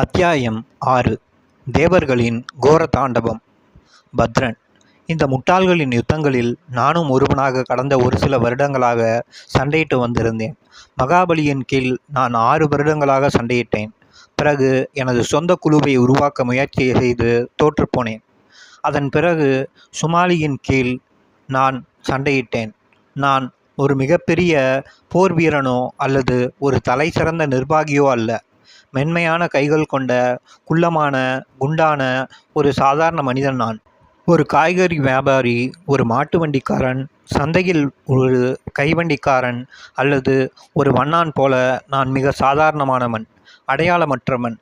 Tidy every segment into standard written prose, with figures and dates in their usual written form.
அத்தியாயம் 6. தேவர்களின் கோர தாண்டவம். பத்ரன். இந்த முட்டாள்களின் யுத்தங்களில் நானும் ஒருவனாக கடந்த ஒரு சில வருடங்களாக சண்டையிட்டு வந்திருந்தேன். மகாபலியின் கீழ் நான் 6 வருடங்களாக சண்டையிட்டேன். பிறகு எனது சொந்த குழுவை உருவாக்க முயற்சி செய்து தோற்றுப்போனேன். அதன் பிறகு சுமாலியின் கீழ் நான் சண்டையிட்டேன். நான் ஒரு மிகப்பெரிய போர் வீரனோ அல்லது ஒரு தலை சிறந்த நிர்வாகியோ அல்ல. மென்மையான கைகள் கொண்ட குள்ளமான குண்டான ஒரு சாதாரண மனிதன் நான். ஒரு காய்கறி வியாபாரி, ஒரு மாட்டு வண்டிக்காரன், சந்தையில் ஒரு கைவண்டிக்காரன் அல்லது ஒரு வண்ணான் போல நான் மிக சாதாரணமானவன், அடையாளமற்றவன்.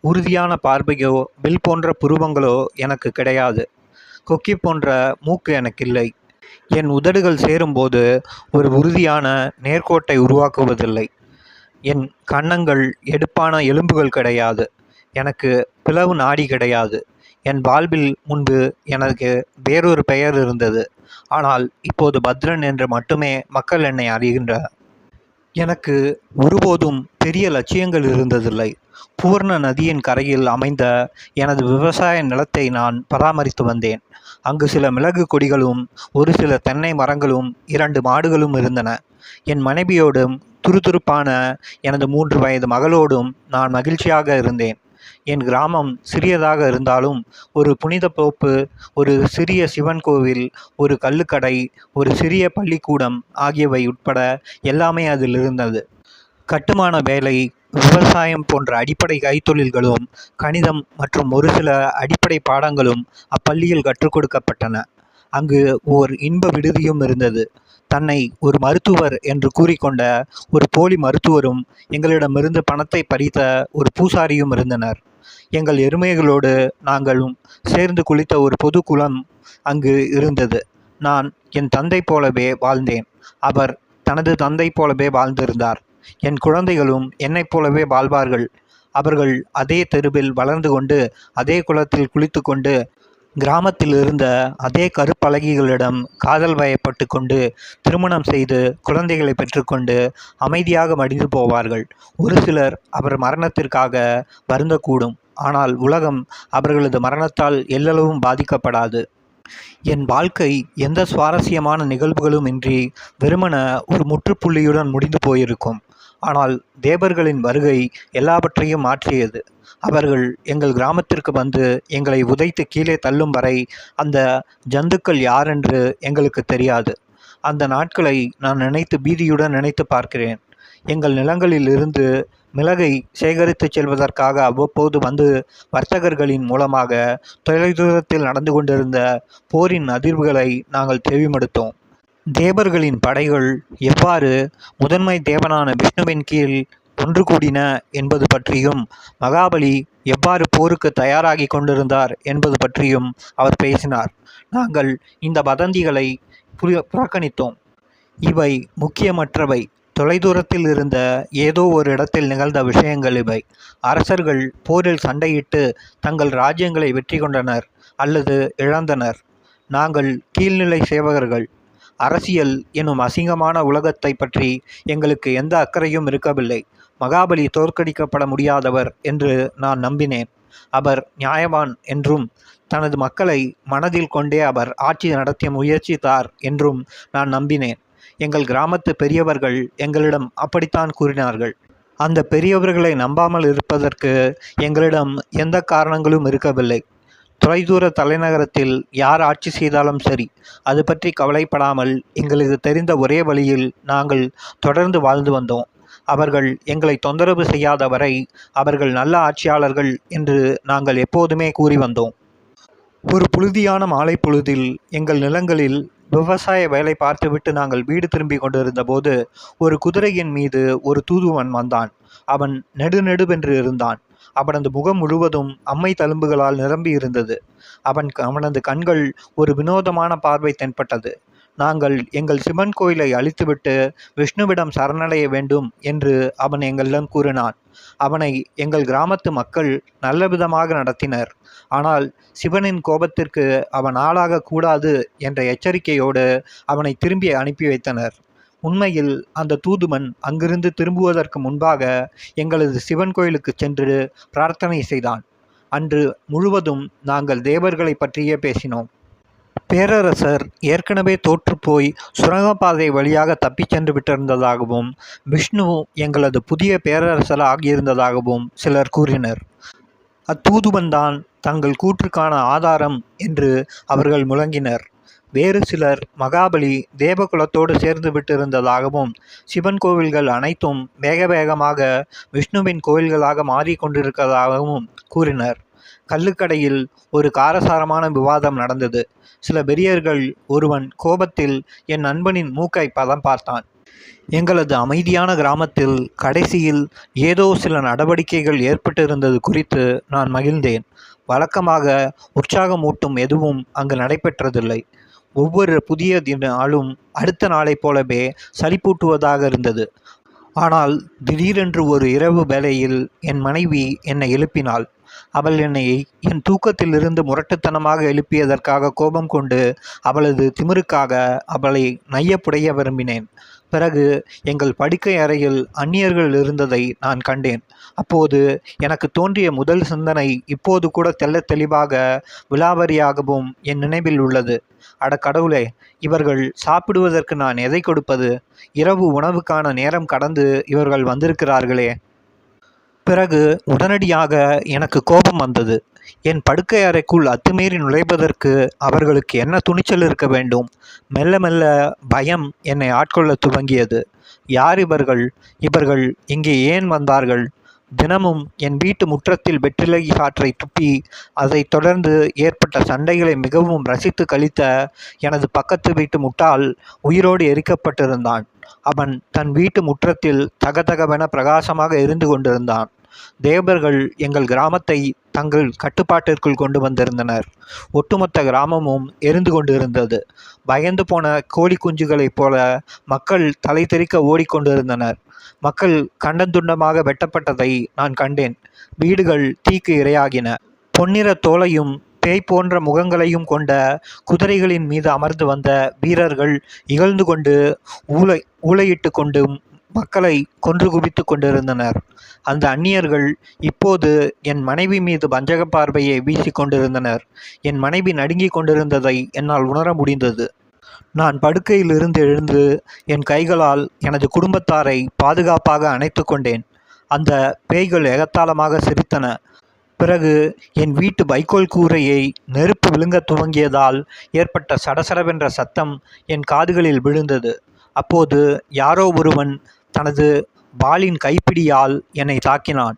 உறுதியான பார்வையோ வில் போன்ற புருவங்களோ எனக்கு கிடையாது. கொக்கி போன்ற மூக்கு எனக்கில்லை. என் உதடுகள் சேரும்போது ஒரு உறுதியான நேர்கோட்டை உருவாக்குவதில்லை. என் கன்னங்கள் எடுப்பான எலும்புகள் கிடையாது. எனக்கு பிளவு நாடி கிடையாது. என் வாழ்வில் முன்பு எனக்கு வேறொரு பெயர் இருந்தது. ஆனால் இப்போது பத்ரன் என்று மட்டுமே மக்கள் என்னை அறிகின்றனர். எனக்கு ஒருபோதும் பெரிய லட்சியங்கள் இருந்ததில்லை. பூர்ண நதியின் கரையில் அமைந்த எனது விவசாய நிலத்தை நான் பராமரித்து வந்தேன். அங்கு சில மிளகு கொடிகளும் ஒரு சில தென்னை மரங்களும் 2 மாடுகளும் இருந்தன. என் மனைவியோடும் துருதுருப்பான எனது 3 வயது மகளோடும் நான் மகிழ்ச்சியாக இருந்தேன். என் கிராமம் சிறியதாக இருந்தாலும் ஒரு புனித தோப்பு, ஒரு சிறிய சிவன் கோவில், ஒரு கள்ளுக்கடை, ஒரு சிறிய பள்ளிக்கூடம் ஆகியவை உட்பட எல்லாமே அதில் இருந்தது. கட்டுமான வேலை, விவசாயம் போன்ற அடிப்படை கைத்தொழில்களும் கணிதம் மற்றும் ஒரு சில அடிப்படை பாடங்களும் அப்பள்ளியில் கற்றுக் கொடுக்கப்பட்டன. அங்கு ஓர் இன்ப விடுதியும் இருந்தது. தன்னை ஒரு மருத்துவர் என்று கூறிக்கொண்ட ஒரு போலி மருத்துவரும் எங்களிடமிருந்து பணத்தை பறித்த ஒரு பூசாரியும் இருந்தனர். எங்கள் எருமைகளோடு நாங்களும் சேர்ந்து குளித்த ஒரு பொது குளம் அங்கு இருந்தது. நான் என் தந்தை போலவே வாழ்ந்தேன். அவர் தனது தந்தை போலவே வாழ்ந்திருந்தார். என் குழந்தைகளும் என்னைப் போலவே வாழ்வார்கள். அவர்கள் அதே தெருவில் வளர்ந்து கொண்டு அதே குளத்தில் குளித்து கொண்டு கிராமத்தில் இருந்த அதே கருப்பழகிகளிடம் காதல் வயப்பட்டு கொண்டு திருமணம் செய்து குழந்தைகளை பெற்றுக்கொண்டு அமைதியாக மடிந்து போவார்கள். ஒரு சிலர் அவர் மரணத்திற்காக வருந்தக்கூடும். ஆனால் உலகம் அவர்களது மரணத்தால் எல்லளவும் பாதிக்கப்படாது. என் வாழ்க்கை எந்த சுவாரஸ்யமான நிகழ்வுகளும் இன்றி வெறுமன ஒரு முற்றுப்புள்ளியுடன் முடிந்து போயிருக்கும். ஆனால் தேவர்களின் வருகை எல்லாவற்றையும் மாற்றியது. அவர்கள் எங்கள் கிராமத்திற்கு வந்து எங்களை உதைத்து கீழே தள்ளும் வரை அந்த ஜந்துக்கள் யாரென்று எங்களுக்கு தெரியாது. அந்த நாட்களை நான் நினைத்து பீதியுடன் நினைத்து பார்க்கிறேன். எங்கள் நிலங்களில் இருந்து மிளகை சேகரித்து செல்வதற்காக அவ்வப்போது வந்து வர்த்தகர்களின் மூலமாக தொலைதூரத்தில் நடந்து கொண்டிருந்த போரின் அதிர்வுகளை நாங்கள் செவிமடுத்தோம். தேவர்களின் படைகள் எவ்வாறு முதன்மை தேவனான விஷ்ணுவின் கீழ் ஒன்று கூடின என்பது பற்றியும், மகாபலி எவ்வாறு போருக்கு தயாராகி கொண்டிருந்தார் என்பது பற்றியும் அவர் பேசினார். நாங்கள் இந்த வதந்திகளை புறக்கணித்தோம். இவை முக்கியமற்றவை. தொலைதூரத்தில் இருந்த ஏதோ ஒரு இடத்தில் நிகழ்ந்த விஷயங்கள் இவை. அரசர்கள் போரில் சண்டையிட்டு தங்கள் ராஜ்யங்களை வெற்றி கொண்டனர் அல்லது இழந்தனர். நாங்கள் கீழ்நிலை சேவகர்கள். அரசியல் எனும் அசிங்கமான உலகத்தை பற்றி எங்களுக்கு எந்த அக்கறையும் இருக்கவில்லை. மகாபலி தோற்கடிக்கப்பட முடியாதவர் என்று நான் நம்பினேன். அவர் நியாயவான் என்றும் தனது மக்களை மனதில் கொண்டே அவர் ஆட்சி நடத்த முயற்சித்தார் என்றும் நான் நம்பினேன். எங்கள் கிராமத்து பெரியவர்கள் எங்களிடம் அப்படித்தான் கூறினார்கள். அந்த பெரியவர்களை நம்பாமல் இருப்பதற்கு எங்களிடம் எந்த காரணங்களும் இருக்கவில்லை. தொலைதூர தலைநகரத்தில் யார் ஆட்சி செய்தாலும் சரி, அது பற்றி கவலைப்படாமல் எங்களுக்கு தெரிந்த ஒரே வழியில் நாங்கள் தொடர்ந்து வாழ்ந்து வந்தோம். அவர்கள் எங்களை தொந்தரவு செய்யாத வரை அவர்கள் நல்ல ஆட்சியாளர்கள் என்று நாங்கள் எப்போதுமே கூறி வந்தோம். ஒரு புழுதியான மாலை பொழுதில் எங்கள் நிலங்களில் விவசாய வேலை பார்த்துவிட்டு நாங்கள் வீடு திரும்பி கொண்டிருந்த போது ஒரு குதிரையின் மீது ஒரு தூதுவன் வந்தான். அவன் நெடுநெடுவென்று இருந்தான். அவனது முகம் முழுவதும் அம்மை தழும்புகளால் நிரம்பி இருந்தது. அவனது கண்கள் ஒரு வினோதமான பார்வை தென்பட்டது. நாங்கள் எங்கள் சிவன் கோயிலை அழித்துவிட்டு விஷ்ணுவிடம் சரணடைய வேண்டும் என்று அவன் எங்களிடம் கூறினான். அவனை எங்கள் கிராமத்து மக்கள் நல்ல விதமாக நடத்தினர். ஆனால் சிவனின் கோபத்திற்கு அவன் ஆளாக கூடாது என்ற எச்சரிக்கையோடு அவனை திரும்பி அனுப்பி வைத்தனர். உண்மையில் அந்த தூதுவன் அங்கிருந்து திரும்புவதற்கு முன்பாக எங்களது சிவன் கோயிலுக்கு சென்று பிரார்த்தனை செய்தான். அன்று முழுவதும் நாங்கள் தேவர்களை பற்றியே பேசினோம். பேரரசர் ஏற்கனவே தோற்றுப்போய் சுரங்கப்பாதை வழியாக தப்பிச் சென்று விட்டிருந்ததாகவும் விஷ்ணு எங்களது புதிய பேரரசர் ஆகியிருந்ததாகவும் சிலர் கூறினர். அத்தூதுவன்தான் தங்கள் கூற்றுக்கான ஆதாரம் என்று அவர்கள் முழங்கினர். வேறு சிலர் மகாபலி தேவகுலத்தோடு சேர்ந்து விட்டிருந்ததாகவும் சிவன் கோவில்கள் அனைத்தும் வேக வேகமாக விஷ்ணுவின் கோவில்களாக மாறிக்கொண்டிருக்கிறதாகவும் கூறினர். கள்ளுக்கடையில் ஒரு காரசாரமான விவாதம் நடந்தது. சில பெரியர்கள் ஒருவன் கோபத்தில் என் நண்பனின் மூக்கை பதம் பார்த்தான். எங்களது அமைதியான கிராமத்தில் கடைசியில் ஏதோ சில நடவடிக்கைகள் ஏற்பட்டிருந்தது குறித்து நான் மகிழ்ந்தேன். வழக்கமாக உற்சாகமூட்டும் எதுவும் அங்கு நடைபெற்றதில்லை. ஒவ்வொரு புதிய நாளும் அடுத்த நாளைப் போலவே சலிப்பூட்டுவதாக இருந்தது. ஆனால் திடீரென்று ஒரு இரவு வேளையில் என் மனைவி என்னை எழுப்பினாள். அவள் என்னை என் தூக்கத்திலிருந்து முரட்டுத்தனமாக எழுப்பியதற்காக கோபம் கொண்டு அவளது திமிருக்காக அவளை நையப்புடைய விரும்பினேன். பிறகு எங்கள் படுக்கை அறையில் அந்நியர்கள் இருந்ததை நான் கண்டேன். அப்போது எனக்கு தோன்றிய முதல் சிந்தனை இப்போது கூட தெள்ளத் தெளிவாக விலாவரியாகவும் என் நினைவில் உள்ளது. அட கடவுளே, இவர்கள் சாப்பிடுவதற்கு நான் எதை கொடுப்பது? இரவு உணவுக்கான நேரம் கடந்து இவர்கள் வந்திருக்கிறார்களே. பிறகு உடனடியாக எனக்கு கோபம் வந்தது. என் படுக்கை அறைக்குள் அத்துமீறி நுழைவதற்கு அவர்களுக்கு என்ன துணிச்சல் இருக்க வேண்டும்? மெல்ல மெல்ல பயம் என்னை ஆட்கொள்ள துவங்கியது. யார் இவர்கள்? இவர்கள் இங்கே ஏன் வந்தார்கள்? தினமும் என் வீட்டு முற்றத்தில் வெற்றிலை காற்றை துப்பி அதைத் தொடர்ந்து ஏற்பட்ட சண்டைகளை மிகவும் ரசித்து கழித்த எனது பக்கத்து வீட்டு முட்டாள் உயிரோடு எரிக்கப்பட்டிருந்தான். அவன் தன் வீட்டு முற்றத்தில் தகதகவென பிரகாசமாக எரிந்து கொண்டிருந்தான். தேவர்கள் எங்கள் கிராமத்தை தங்கள் கட்டுப்பாட்டிற்குள் கொண்டு வந்திருந்தனர். ஒட்டுமொத்த கிராமமும் எரிந்து கொண்டிருந்தது. பயந்து போன கோழி குஞ்சுகளைப் போல மக்கள் தலை தெறிக்க ஓடிக்கொண்டிருந்தனர். மக்கள் கண்டந்துண்டமாக வெட்டப்பட்டதை நான் கண்டேன். வீடுகள் தீக்கு இரையாகின. பொன்னிற தோலையும் பேய் போன்ற முகங்களையும் கொண்ட குதிரைகளின் மீது அமர்ந்து வந்த வீரர்கள் இகழ்ந்து கொண்டு ஊளையிட்டு கொண்டும் மக்களை கொன்று குவித்து கொண்டிருந்தனர். அந்த அந்நியர்கள் இப்போது என் மனைவி மீது வஞ்சக பார்வையை வீசி கொண்டிருந்தனர். என் மனைவி நடுங்கிக் கொண்டிருந்ததை என்னால் உணர முடிந்தது. நான் படுக்கையிலிருந்து எழுந்து என் கைகளால் எனது குடும்பத்தாரை பாதுகாப்பாக அணைத்து கொண்டேன். அந்த பேய்கள் எகத்தாளமாக சிரித்தன. பிறகு என் வீட்டு வைக்கோல் கூரையை நெருப்பு விழுங்க துவங்கியதால் ஏற்பட்ட சடசடவென்ற சத்தம் என் காதுகளில் விழுந்தது. அப்போது யாரோ ஒருவன் தனது வாளின் கைப்பிடியால் என்னை தாக்கினான்.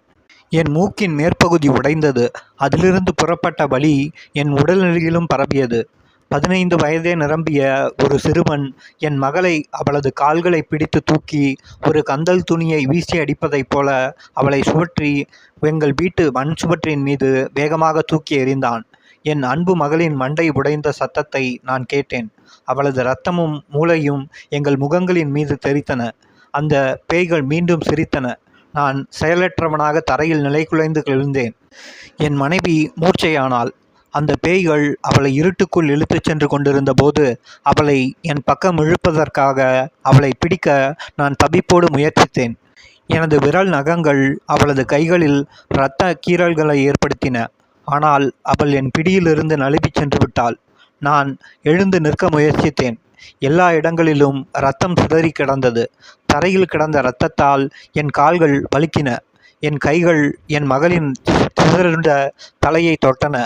என் மூக்கின் மேற்பகுதி உடைந்தது. அதிலிருந்து புறப்பட்ட வலி என் உடல்நிலையிலும் பரவியது. 15 வயதே நிரம்பிய ஒரு சிறுவன் என் மகளை அவளது கால்களை பிடித்து தூக்கி ஒரு கந்தல் துணியை வீசி அடிப்பதைப் போல அவளை சுழற்றி எங்கள் வீட்டு மண் சுவற்றின் மீது வேகமாக தூக்கி எறிந்தான். என் அன்பு மகளின் மண்டை உடைந்த சத்தத்தை நான் கேட்டேன். அவளது இரத்தமும் மூளையும் எங்கள் முகங்களின் மீது தெரித்தன. அந்த பேய்கள் மீண்டும் சிரித்தன. நான் செயலற்றவனாக தரையில் நிலை குலைந்து எழுந்தேன். என் மனைவி மூர்ச்சையானாள். அந்த பேய்கள் அவளை இருட்டுக்குள் இழுத்துச் சென்று கொண்டிருந்த போது அவளை என் பக்கம் இழுப்பதற்காக அவளை பிடிக்க நான் தவிப்போடு முயற்சித்தேன். எனது விரல் நகங்கள் அவளது கைகளில் இரத்த கீறல்களை ஏற்படுத்தின. ஆனால் அவள் என் பிடியிலிருந்து நழுவிச் சென்று விட்டாள். நான் எழுந்து நிற்க முயற்சித்தேன். எல்லா இடங்களிலும் இரத்தம் சிதறி கிடந்தது. தரையில் கிடந்த இரத்தத்தால் என் கால்கள் வலிக்கின. என் கைகள் என் மகளின் சிதறுண்ட தலையை தொட்டன.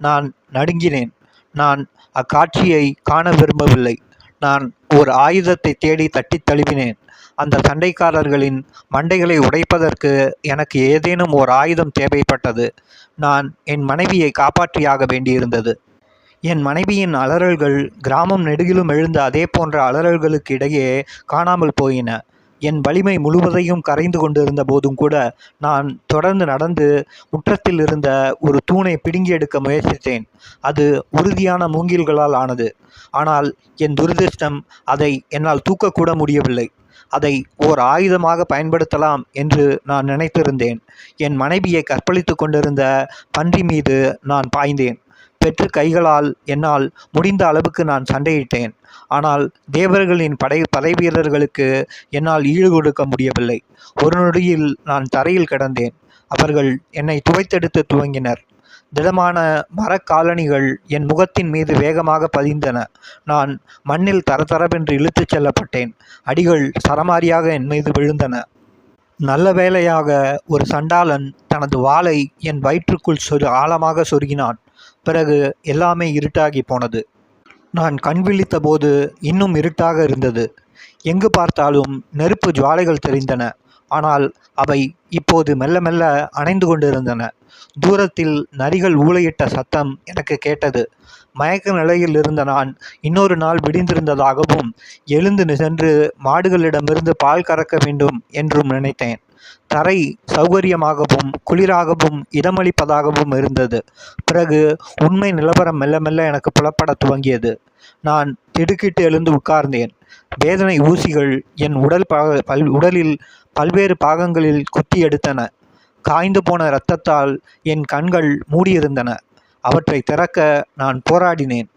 நான் நடுங்கினேன். நான் அக்காட்சியை காண விரும்பவில்லை. நான் ஒரு ஆயுதத்தை தேடி தட்டித் தழுவினேன். அந்த சண்டைக்காரர்களின் மண்டைகளை உடைப்பதற்கு எனக்கு ஏதேனும் ஓர் ஆயுதம் தேவைப்பட்டது. நான் என் மனைவியை காப்பாற்றியாக வேண்டியிருந்தது. என் மனைவியின் அலறல்கள் கிராமம் நெடுகிலும் எழுந்த அதே போன்ற அலறல்களுக்கு இடையே காணாமல் போயின. என் வலிமை முழுவதையும் கரைந்து கொண்டிருந்த போதும் கூட நான் தொடர்ந்து நடந்து முற்றத்தில் இருந்த ஒரு தூணை பிடுங்கி எடுக்க முயற்சித்தேன். அது உறுதியான மூங்கில்களால் ஆனது. ஆனால் என் துரதிர்ஷ்டம், அதை என்னால் தூக்கக்கூட முடியவில்லை. அதை ஓர் ஆயுதமாக பயன்படுத்தலாம் என்று நான் நினைத்திருந்தேன். என் மனைவியை கற்பழித்து கொண்டிருந்த பன்றி மீது நான் பாய்ந்தேன். வெற்று கைகளால் என்னால் முடிந்த அளவுக்கு நான் சண்டையிட்டேன். ஆனால் தேவர்களின் படை வீரர்களுக்கு என்னால் ஈடு கொடுக்க முடியவில்லை. ஒரு நொடியில் நான் தரையில் கிடந்தேன். அவர்கள் என்னை துவைத்தெடுத்து துவங்கினர். திடமான மரக்காலணிகள் என் முகத்தின் மீது வேகமாக பதிந்தன. நான் மண்ணில் தரதரவென்று இழுத்துச் செல்லப்பட்டேன். அடிகள் சரமாரியாக என் மீது விழுந்தன. நல்ல வேளையாக ஒரு சண்டாளன் தனது வாளை என் வயிற்றுக்குள் ஆழமாக சொருகினான். பிறகு எல்லாமே இருட்டாகி போனது. நான் கண் விழித்த போது இன்னும் இருட்டாக இருந்தது. எங்கு பார்த்தாலும் நெருப்பு ஜுவாலைகள் தெரிந்தன. ஆனால் அவை இப்போது மெல்ல மெல்ல அணைந்து கொண்டிருந்தன. தூரத்தில் நரிகள் ஊளையிட்ட சத்தம் எனக்கு கேட்டது. மயக்க நிலையில் இருந்த நான் இன்னொரு நாள் விடிந்திருந்ததாகவும் எழுந்து சென்று மாடுகளிடமிருந்து பால் கறக்க வேண்டும் என்றும் நினைத்தேன். தரை சௌகரியமாகவும் குளிராகவும் இதமளிப்பதாகவும் இருந்தது. பிறகு உண்மை நிலவரம் மெல்ல மெல்ல எனக்கு புலப்பட துவங்கியது. நான் திடுக்கிட்டு எழுந்து உட்கார்ந்தேன். வேதனை ஊசிகள் என் உடலில் பல்வேறு பாகங்களில் குத்தி எடுத்தன. காய்ந்து போன இரத்தத்தால் என் கண்கள் மூடியிருந்தன. அவற்றை திறக்க நான் போராடினேன்.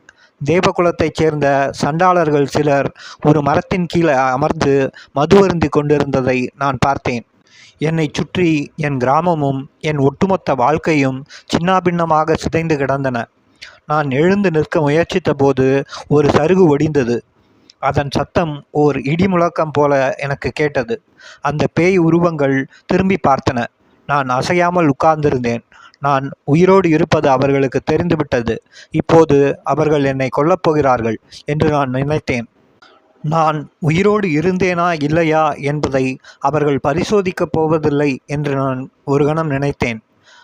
தேவகுலத்தைச் சேர்ந்த சண்டாளர்கள் சிலர் ஒரு மரத்தின் கீழே அமர்ந்து மதுவருந்தி கொண்டிருந்ததை நான் பார்த்தேன். என்னை சுற்றி என் கிராமமும் என் ஒட்டுமொத்த வாழ்க்கையும் சின்னாபின்னமாக சிதைந்து கிடந்தன. நான் எழுந்து நிற்க முயற்சித்த போது ஒரு சருகு ஒடிந்தது. அதன் சத்தம் ஓர் இடி முழக்கம் போல எனக்கு கேட்டது. அந்த பேய் உருவங்கள் திரும்பி பார்த்தன. நான் அசையாமல் உட்கார்ந்திருந்தேன். நான் உயிரோடு இருப்பது அவர்களுக்கு தெரிந்துவிட்டது. இப்போது அவர்கள் என்னை கொல்லப் போகிறார்கள் என்று நான் நினைத்தேன். நான் உயிரோடு இருந்தேனா இல்லையா என்பதை அவர்கள் பரிசோதிக்கப் போவதில்லை என்று நான் ஒரு கணம் நினைத்தேன்.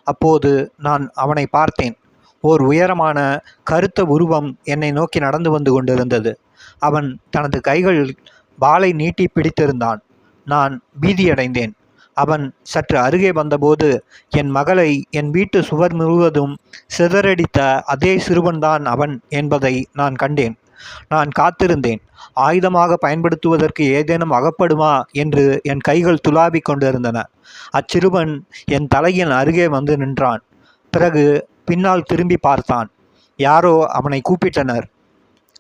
அப்போது நான் அவனை பார்த்தேன். ஓர் உயரமான கருத்த உருவம் என்னை நோக்கி நடந்து வந்து கொண்டிருந்தது. அவன் தனது கைகள் வாளை நீட்டி பிடித்திருந்தான். நான் பீதியடைந்தேன். அவன் சற்று அருகே வந்தபோது என் மகளை என் வீட்டு சுவர் முழுவதும் சிதறடித்த அதே சிறுவன்தான் அவன் என்பதை நான் கண்டேன். நான் காத்திருந்தேன். ஆயுதமாக பயன்படுத்துவதற்கு ஏதேனும் அகப்படுமா என்று என் கைகள் துளாவிக் கொண்டிருந்தன. அச்சிறுவன் என் தலையின் அருகே வந்து நின்றான். பிறகு பின்னால் திரும்பி பார்த்தான். யாரோ அவனை கூப்பிட்டனர்.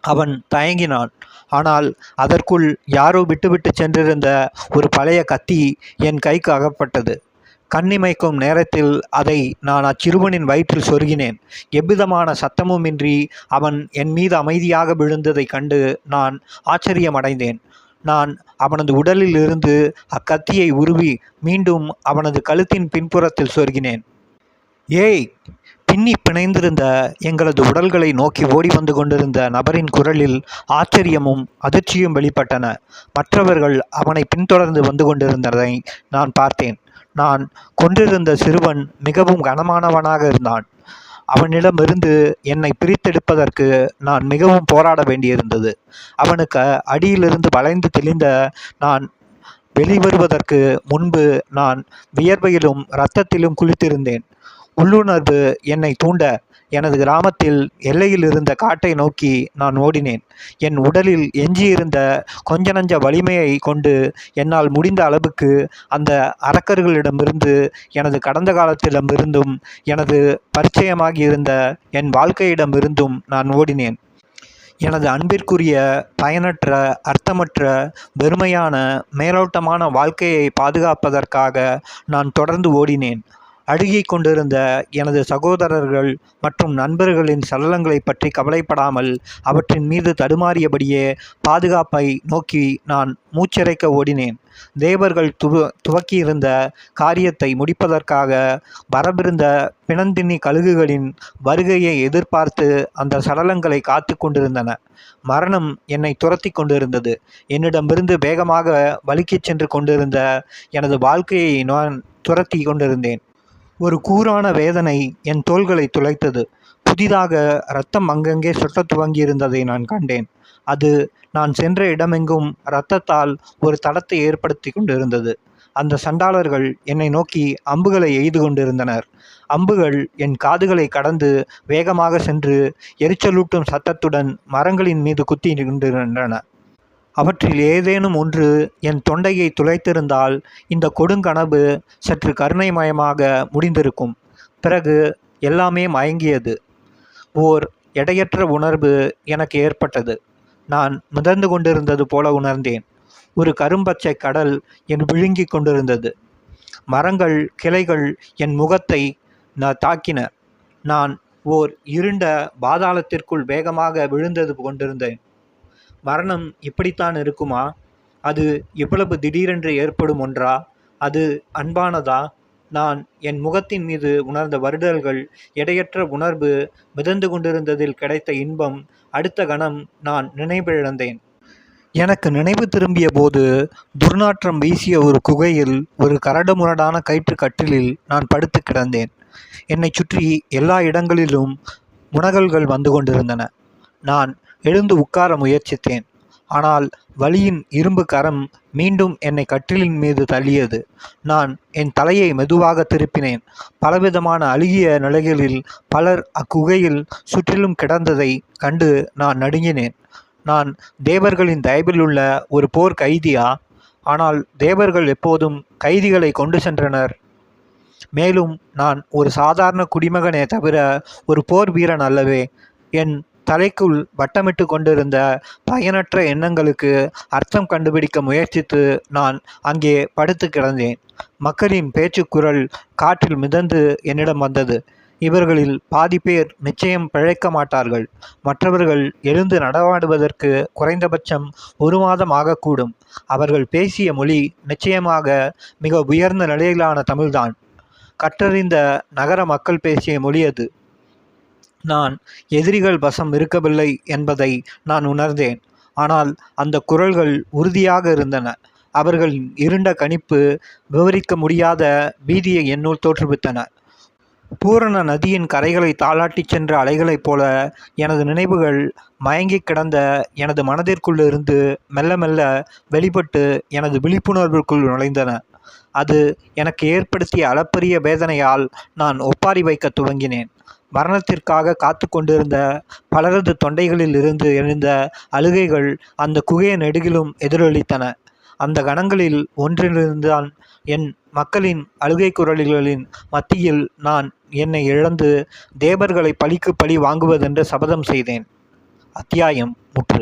அவன் தயங்கினான். ஆனால் அதற்குள் யாரோ விட்டுவிட்டு சென்றிருந்த ஒரு பழைய கத்தி என் கைக்கு அகப்பட்டது. கண்ணிமைக்கும் நேரத்தில் அதை நான் அச்சிறுவனின் வயிற்றில் சொருகினேன். எவ்விதமான சத்தமுமின்றி அவன் என் மீது அமைதியாக விழுந்ததைக் கண்டு நான் ஆச்சரியமடைந்தேன். நான் அவனது உடலில் இருந்து அக்கத்தியை உருவி மீண்டும் அவனது கழுத்தின் பின்புறத்தில் சொருகினேன். ஏய்! பின்னி பிணைந்திருந்த எங்களது உடல்களை நோக்கி ஓடி வந்து கொண்டிருந்த நபரின் குரலில் ஆச்சரியமும் அதிர்ச்சியும் வெளிப்பட்டன. மற்றவர்கள் அவனை பின்தொடர்ந்து வந்து கொண்டிருந்ததை நான் பார்த்தேன். நான் கொண்டிருந்த சிறுவன் மிகவும் கனமானவனாக இருந்தான். அவனிடமிருந்து என்னை பிரித்தெடுப்பதற்கு நான் மிகவும் போராட வேண்டியிருந்தது. அவனுக்கு அடியிலிருந்து வளைந்து தெளிந்த நான் வெளிவருவதற்கு முன்பு நான் வியர்வையிலும் இரத்தத்திலும் குளித்திருந்தேன். உள்ளுணர்வு என்னை தூண்ட எனது கிராமத்தில் எல்லையில் இருந்த காட்டை நோக்கி நான் ஓடினேன். என் உடலில் எஞ்சியிருந்த கொஞ்ச நஞ்ச வலிமையை கொண்டு என்னால் முடிந்த அளவுக்கு அந்த அரக்கர்களிடமிருந்து எனது கடந்த காலத்திடமிருந்தும் எனது பரிச்சயமாகியிருந்த என் வாழ்க்கையிடமிருந்தும் நான் ஓடினேன். எனது அன்பிற்குரிய பயனற்ற அர்த்தமற்ற வெறுமையான மேலோட்டமான வாழ்க்கையை பாதுகாப்பதற்காக நான் தொடர்ந்து ஓடினேன். அழுகிக் கொண்டிருந்த எனது சகோதரர்கள் மற்றும் நண்பர்களின் சலனங்களை பற்றி கவலைப்படாமல் அவற்றின் மீது தடுமாறியபடியே பாதுகாப்பை நோக்கி நான் மூச்சிறைக்க ஓடினேன். தேவர்கள் துவக்கியிருந்த காரியத்தை முடிப்பதற்காக வரவிருந்த பிணந்தின்னி கழுகுகளின் வருகையை எதிர்பார்த்து அந்த சடலங்களை காத்து கொண்டிருந்தன. மரணம் என்னை துரத்தி கொண்டிருந்தது. என்னிடமிருந்து வேகமாக வலிக்கிச் சென்று கொண்டிருந்த எனது வாழ்க்கையை நான் துரத்தி கொண்டிருந்தேன். ஒரு கூரான வேதனை என் தோள்களை துளைத்தது. புதிதாக இரத்தம் அங்கங்கே சொட்டத் துவங்கியிருந்ததை நான் கண்டேன். அது நான் சென்ற இடமெங்கும் இரத்தத்தால் ஒரு தடத்தை ஏற்படுத்தி கொண்டிருந்தது. அந்த சண்டாளர்கள் என்னை நோக்கி அம்புகளை எய்து கொண்டிருந்தனர். அம்புகள் என் காதுகளை கடந்து வேகமாக சென்று எரிச்சலூட்டும் சத்தத்துடன் மரங்களின் மீது குத்தி கொண்டிருந்தன. அவற்றில் ஏதேனும் ஒன்று என் தொண்டையை துளைத்திருந்தால் இந்த கொடுங்கனவு சற்று கருணைமயமாக முடிந்திருக்கும். பிறகு எல்லாமே மயங்கியது. ஓர் எடையற்ற உணர்வு எனக்கு ஏற்பட்டது. நான் மிதந்து கொண்டிருந்தது போல உணர்ந்தேன். ஒரு கரும்பச்சை கடல் என் விழுங்கிக் கொண்டிருந்தது. மரங்கள், கிளைகள் என் முகத்தை தாக்கின. நான் ஓர் இருண்ட பாதாளத்திற்குள் வேகமாக விழுந்தது கொண்டிருந்தேன். மரணம் இப்படித்தான் இருக்குமா? அது இவ்வளவு திடீரென்று ஏற்படும் ஒன்றா? அது அன்பானதா? நான் என் முகத்தின் மீது உணர்ந்த வருடல்கள், எடையற்ற உணர்வு, மிதந்து கொண்டிருந்ததில் கிடைத்த இன்பம். அடுத்த கணம் நான் நினைவிழந்தேன். எனக்கு நினைவு திரும்பிய போது துர்நாற்றம் வீசிய ஒரு குகையில் ஒரு கரடுமுரடான கயிற்று கட்டிலில் நான் படுத்து கிடந்தேன். என்னை சுற்றி எல்லா இடங்களிலும் முனகல்கள் வந்து கொண்டிருந்தன. நான் எழுந்து உட்கார முயற்சித்தேன். ஆனால் வலியின் இரும்பு கரம் மீண்டும் என்னை கட்டிலின் மீது தள்ளியது. நான் என் தலையை மெதுவாக திருப்பினேன். பலவிதமான அழுகிய நிலைகளில் பலர் அக்குகையில் சுற்றிலும் கிடந்ததை கண்டு நான் நடுங்கினேன். நான் தேவர்களின் தயவிலுள்ள ஒரு போர் கைதியா? ஆனால் தேவர்கள் எப்போதும் கைதிகளை கொண்டு சென்றனர். மேலும் நான் ஒரு சாதாரண குடிமகனே தவிர ஒரு போர் வீரன் அல்லவே. என் தலைக்குள் வட்டமிட்டு கொண்டிருந்த பயனற்ற எண்ணங்களுக்கு அர்த்தம் கண்டுபிடிக்க முயற்சித்து நான் அங்கே படுத்து கிடந்தேன். மக்களின் பேச்சுக்குரல் காற்றில் மிதந்து என்னிடம் வந்தது. இவர்களில் பாதி பேர் நிச்சயம் பிழைக்க மாட்டார்கள். மற்றவர்கள் எழுந்து நடமாடுவதற்கு குறைந்தபட்சம் 1 மாதம் ஆகக்கூடும். அவர்கள் பேசிய மொழி நிச்சயமாக மிக உயர்ந்த நிலையிலான தமிழ்தான். கற்றறிந்த நகர மக்கள் பேசிய மொழி அது. நான் எதிரிகள் வசம் இருக்கவில்லை என்பதை நான் உணர்ந்தேன். ஆனால் அந்த குரல்கள் உறுதியாக இருந்தன. அவர்களின் இருண்ட கணிப்பு விவரிக்க முடியாத பீதியை என்னுள் தோற்றுவித்தன. பூரண நதியின் கரைகளை தாளாட்டிச் சென்ற அலைகளைப் போல எனது நினைவுகள் மயங்கிக் கிடந்த எனது மனதிற்குள்ளிருந்து மெல்ல மெல்ல வெளிப்பட்டு எனது விழிப்புணர்விற்குள் நுழைந்தன. அது எனக்கு ஏற்படுத்திய அளப்பரிய வேதனையால் நான் ஒப்பாரி வைக்க துவங்கினேன். மரணத்திற்காக காத்து கொண்டிருந்த பலரது தொண்டைகளில் இருந்து எழுந்த அழுகைகள் அந்த குகையின் நெடுகிலும் எதிரொலித்தன. அந்த கணங்களில் ஒன்றிலிருந்தான் என் மக்களின் அழுகை குரல்களின் மத்தியில் நான் என்னை இழந்து தேவர்களை பழிக்கு பழி வாங்குவதென்று சபதம் செய்தேன். அத்தியாயம் முற்று.